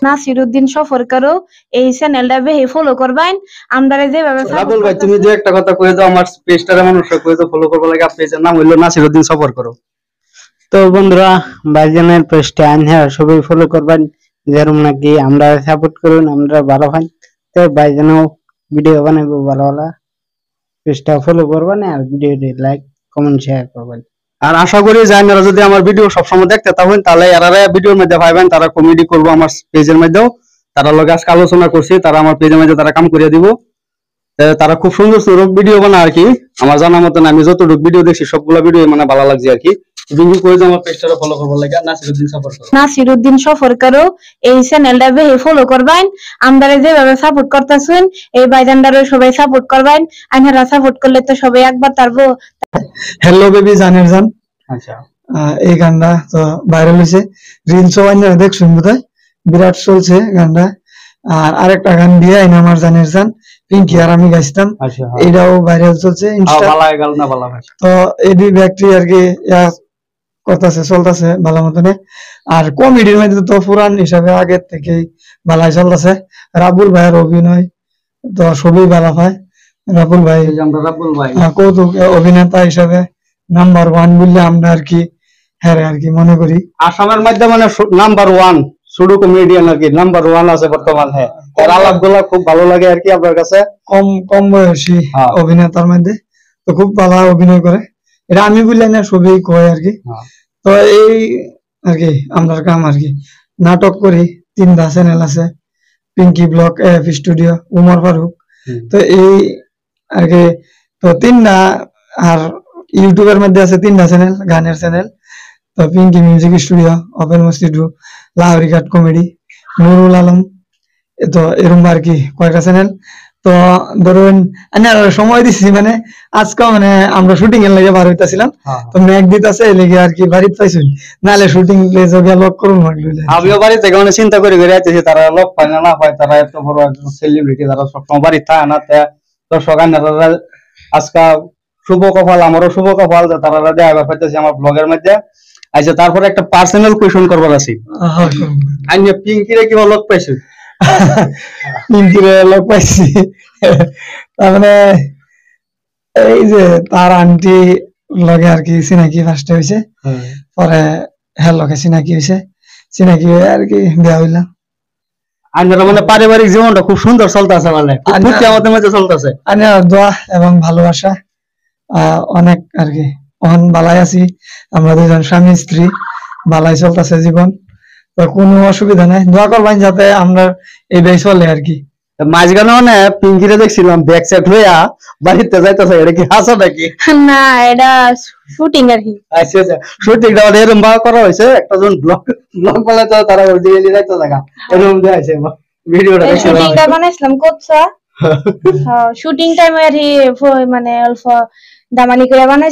নাসিরউদ্দিন সফর করো এই চ্যানেলটা বেশি ফলো করবেন আমরা যেভাবে রাবুল ভাই তুমি যে একটা কথা কই দাও আমার পেজটারে মানুষরা কই দাও ফলো করবা লাগে পেজের নাম হইলো নাসিরউদ্দিন সফর করো। তো বন্ধুরা ভাইজানের পেজটা আনহা সবাই ফলো করবেন যেরকম নাকি আমরা সাপোর্ট করুন আমরা ভালো হয় তো ভাইজানও ভিডিও বানাবো ভালো ভালো পেজটা ফলো করবেন আর ভিডিওটি লাইক কমেন্ট শেয়ার করবেন। আর আশা করি যে আপনারা যদি আমার ভিডিও সবসময় দেখতে থাকেন তাহলে এরা ভিডিওর মধ্যে পাইবেন তারা কমেডি করবো আমার পেজের মধ্যেও তারা লগে আজকে আলোচনা করছি তারা আমার পেজের মধ্যে তারা কাম করে দিব তারা খুব সুন্দর সুন্দর ভিডিও বানায় আর কি আমার জানা মতন আমি যতটুকু ভিডিও দেখছি সবগুলা ভিডিও মানে ভালো লাগছে আর কি নাসিরউদ্দিন সফর করো এই চ্যানেলটা বেশি ফলো করবেন আমরা যেভাবে সাপোর্ট করতেছেন এই ভাইজানদারও সবাই সাপোর্ট করবেন আপনারা সাপোর্ট করলে তো সবাই একবার পারবো। হ্যালো বেবি জানের জান আচ্ছা এই গানটা তো ভাইরাল হয়েছে রিলসও আপনারা দেখছেন বোধহয় বিরাট চলছে গানটা। আর আরেকটা গান দিয়ে আইনা আমার জানের জান পিঙ্কি আর আমি গাইছিলাম এটাও ভাইরাল চলছে তো এই দুই ব্যক্তি আর কি করতেছে চলতেছে ভালো মতনে। আর কমেডির মধ্যে তো পুরান হিসাবে আগের থেকেই ভালাই চলতেছে রাবুল ভাইয়ের অভিনয় তো সবই ভালো হয় রাবুল ভাই কৌতুক অভিনেতা হিসাবে নাম্বার 1 বললে আমরা আর কি হ্যাঁ আর কি মনে করি আসামের মধ্যে মানে নাম্বার 1 শুধু কমেডিয়ান আর কি নাম্বার 1 আছে বর্তমান। হ্যাঁ এর আলাপগুলো খুব ভালো লাগে আর কি আপনার কাছে কম বয়সী অভিনেতার মধ্যে তো খুব ভালো অভিনয় করে এটা আমি বললে না সবই কয় আর কি। তো এই আর কি আমরা কাম আর কি নাটক করি 3টা চ্যানেল আছে Pinky vlog F studio Umar Farooq তো এই আর কি তো 3টা আর ইউটিউবের মধ্যে আছে 3টা চ্যানেল গানের চ্যানেল তো পিঙ্কি মিউজিক স্টুডিও ওপেন মস্তিডু লাহোরি ঘাট কমেডি নুরুল আলম তো এরকম আর কি কয়েকটা চ্যানেল। তো ধরুন সময় দিচ্ছি মানে আজকে মানে আমরা শুটিং এর লেগে বার হইতাছিলাম তো মেঘ দিতেছে লেগে আর কি বাড়িতে পাইছি নাহলে শুটিং প্লেস গিয়ে লক করুন আমিও বাড়ি থেকে মানে চিন্তা করে করে আইতেছি তারা লক পায় না পায় তারা এত বড় একজন সেলিব্রিটি তারা সবসময় বাড়ি থাকে না দর্শক আজকে শুভ কপাল আমারও শুভ কপাল যে তারা দেখা পাইতেছি আমার ব্লগের মধ্যে। আচ্ছা তারপরে একটা পার্সোনাল কোয়েশ্চন করবার আছে আমি পিঙ্কিরে কি লক পাইছি পিঙ্কিরে লক পাইছি তার মানে এই যে তার আন্টি লগে আর কি চিনাকি ফার্স্টে হয়েছে পরে হ্যাঁ লগে চিনাকি হয়েছে চিনাকি হয়ে আর কি বিয়া হইলাম। আপনারা মানে পারিবারিক জীবনটা খুব সুন্দর চলতেছে মানে আমাদের মধ্যে চলতেছে দোয়া এবং ভালোবাসা অনেক আর কি অহন বালাই আছি আমরা দুজন স্বামী স্ত্রী বালাই চলতেছে জীবন তো কোনো অসুবিধা নাই দোয়া করবেন যাতে আমরা এই বেশ চলে আর কি। মাঝখানে মানে পিঙ্কিরে দেখছিলাম ব্যাক সাইড হইয়া বাড়িতে যাইতেছে এটা কি হাসা নাকি না এটা শুটিং আর কি। আচ্ছা আচ্ছা শুটিংটা এরকম ভাবে করা হয়েছে একটা জন ব্লগ বানাতে তারা ওইদিকে যাইতে থাকা এরকম দেখাইছে ভিডিওটা শুটিংটা বানাইছিলাম কোচ্ছা শুটিং টাইমে আর মানে অল্প দামানি করে বানাইছি।